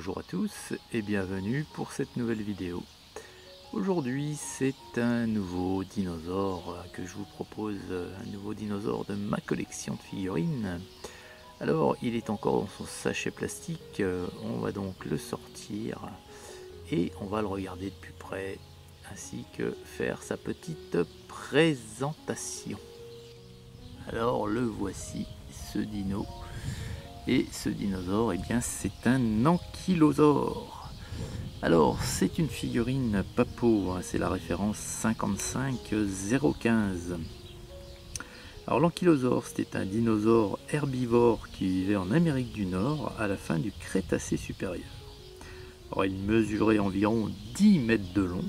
Bonjour à tous et bienvenue pour cette nouvelle vidéo. Aujourd'hui c'est un nouveau dinosaure que je vous propose, un nouveau dinosaure de ma collection de figurines. Alors il est encore dans son sachet plastique, on va donc le sortir et on va le regarder de plus près ainsi que faire sa petite présentation. Alors le voici, ce dino. Et ce dinosaure, eh bien, c'est un ankylosaure. Alors, c'est une figurine Papo, hein, c'est la référence 55015. Alors, l'ankylosaure, c'était un dinosaure herbivore qui vivait en Amérique du Nord à la fin du Crétacé supérieur. Alors, il mesurait environ 10 mètres de long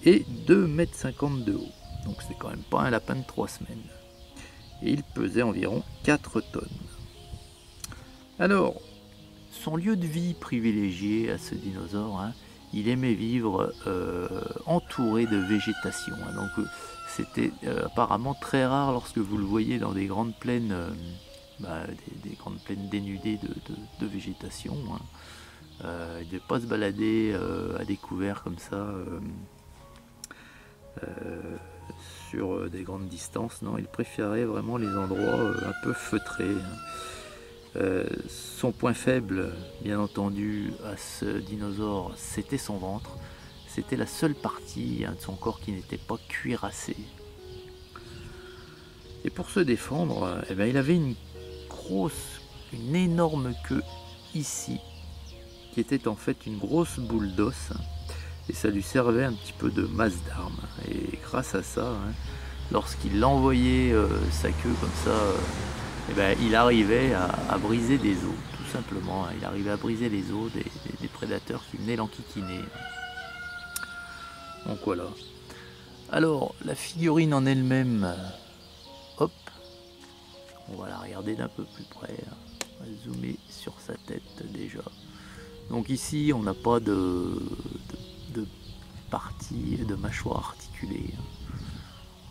et 2,50 m de haut. Donc, c'est quand même pas un lapin de 3 semaines. Et il pesait environ 4 tonnes. Alors, son lieu de vie privilégié à ce dinosaure, hein, il aimait vivre entouré de végétation. Hein, donc c'était apparemment très rare lorsque vous le voyez dans des grandes plaines, des grandes plaines dénudées de végétation. Hein. Il ne devait pas se balader à découvert comme ça sur des grandes distances. Non, il préférait vraiment les endroits un peu feutrés. Hein. Son point faible, bien entendu, à ce dinosaure, c'était son ventre. C'était la seule partie de son corps qui n'était pas cuirassée. Et pour se défendre, eh bien, il avait une énorme queue ici, qui était en fait une grosse boule d'os. Et ça lui servait un petit peu de masse d'armes. Et grâce à ça, hein, lorsqu'il envoyait sa queue comme ça, eh ben, il arrivait à briser des os, tout simplement. Il arrivait à briser les os des prédateurs qui venaient l'enquiquiner. Donc voilà. Alors, la figurine en elle-même, hop, on va la regarder d'un peu plus près. On va zoomer sur sa tête déjà. Donc ici, on n'a pas de partie de mâchoire articulée.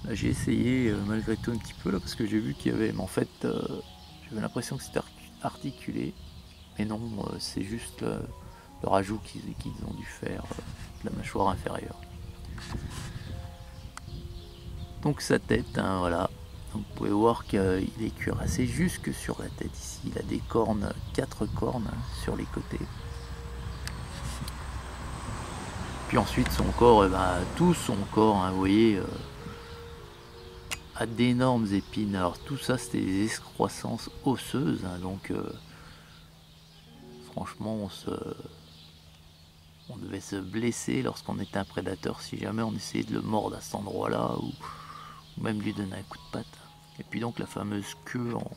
Là, j'ai essayé malgré tout un petit peu là parce que j'ai vu qu'il y avait, mais en fait j'avais l'impression que c'était articulé, mais non, c'est juste le rajout qu'ils ont dû faire de la mâchoire inférieure. Donc sa tête, hein, voilà, donc, vous pouvez voir qu'il est cuirassé jusque sur la tête ici. Il a des cornes, 4 cornes hein, sur les côtés. Puis ensuite son corps, tout son corps, hein, vous voyez, a d'énormes épines. Alors tout ça c'était des excroissances osseuses, hein, donc franchement on devait se blesser lorsqu'on était un prédateur si jamais on essayait de le mordre à cet endroit là ou même lui donner un coup de patte. Et puis donc la fameuse queue en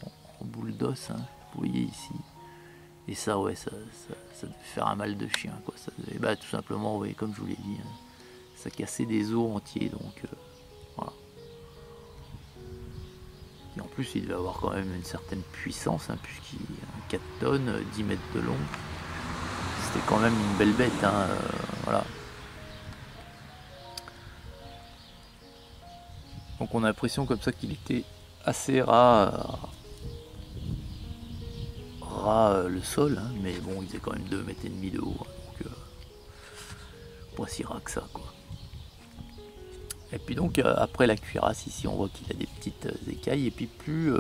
boule d'os, hein, vous voyez ici, et ça ouais, ça devait faire un mal de chien quoi. Ça devait, tout simplement, vous voyez, comme je vous l'ai dit, hein, ça cassait des os entiers, donc voilà. Et en plus, il devait avoir quand même une certaine puissance, hein, puisqu'il a 4 tonnes, 10 mètres de long. C'était quand même une belle bête, hein, voilà. Donc on a l'impression comme ça qu'il était assez ras le sol, hein, mais bon, il faisait quand même 2,5 mètres de haut, hein, donc pas si ras que ça, quoi. Et puis donc après la cuirasse ici, on voit qu'il a des petites écailles, et puis plus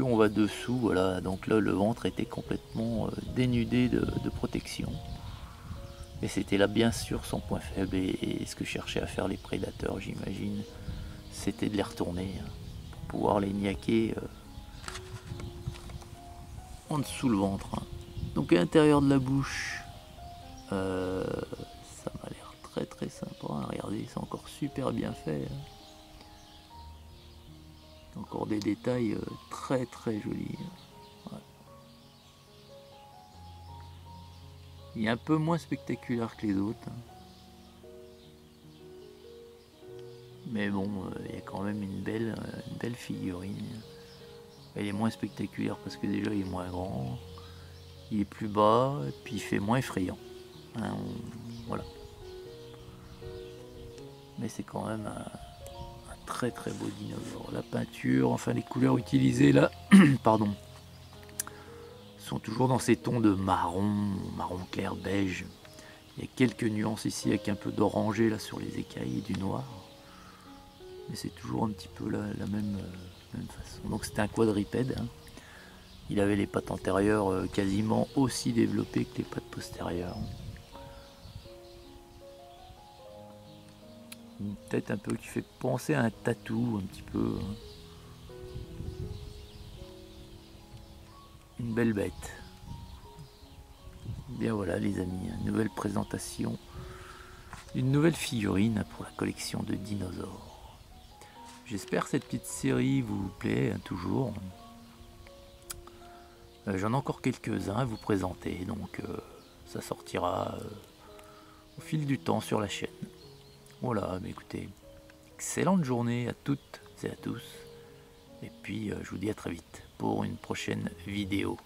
on va dessous, voilà, donc là le ventre était complètement dénudé de protection. Et c'était là bien sûr son point faible, et ce que cherchaient à faire les prédateurs, j'imagine, c'était de les retourner hein, pour pouvoir les niaquer en dessous le ventre. Hein. Donc à l'intérieur de la bouche, ça m'a l'air très très sympa, hein. Regardez, c'est encore super bien fait. Hein. Encore des détails très très jolis. Ouais. Il est un peu moins spectaculaire que les autres. Hein. Mais bon, il y a quand même une belle figurine. Elle est moins spectaculaire parce que déjà il est moins grand, il est plus bas, et puis il fait moins effrayant. Hein, voilà. Mais c'est quand même un très très beau dinosaure. La peinture, enfin les couleurs utilisées là, pardon, sont toujours dans ces tons de marron, marron clair, beige. Il y a quelques nuances ici avec un peu d'orangé là sur les écailles et du noir. Mais c'est toujours un petit peu la même façon. Donc c'était un quadripède. Hein. Il avait les pattes antérieures quasiment aussi développées que les pattes postérieures. Une tête un peu qui fait penser à un tatou, un petit peu. Une belle bête. Bien voilà les amis, une nouvelle présentation, une nouvelle figurine pour la collection de dinosaures. J'espère que cette petite série vous plaît toujours. J'en ai encore quelques-uns à vous présenter, donc ça sortira au fil du temps sur la chaîne. Voilà, mais écoutez, excellente journée à toutes et à tous. Et puis je vous dis à très vite pour une prochaine vidéo.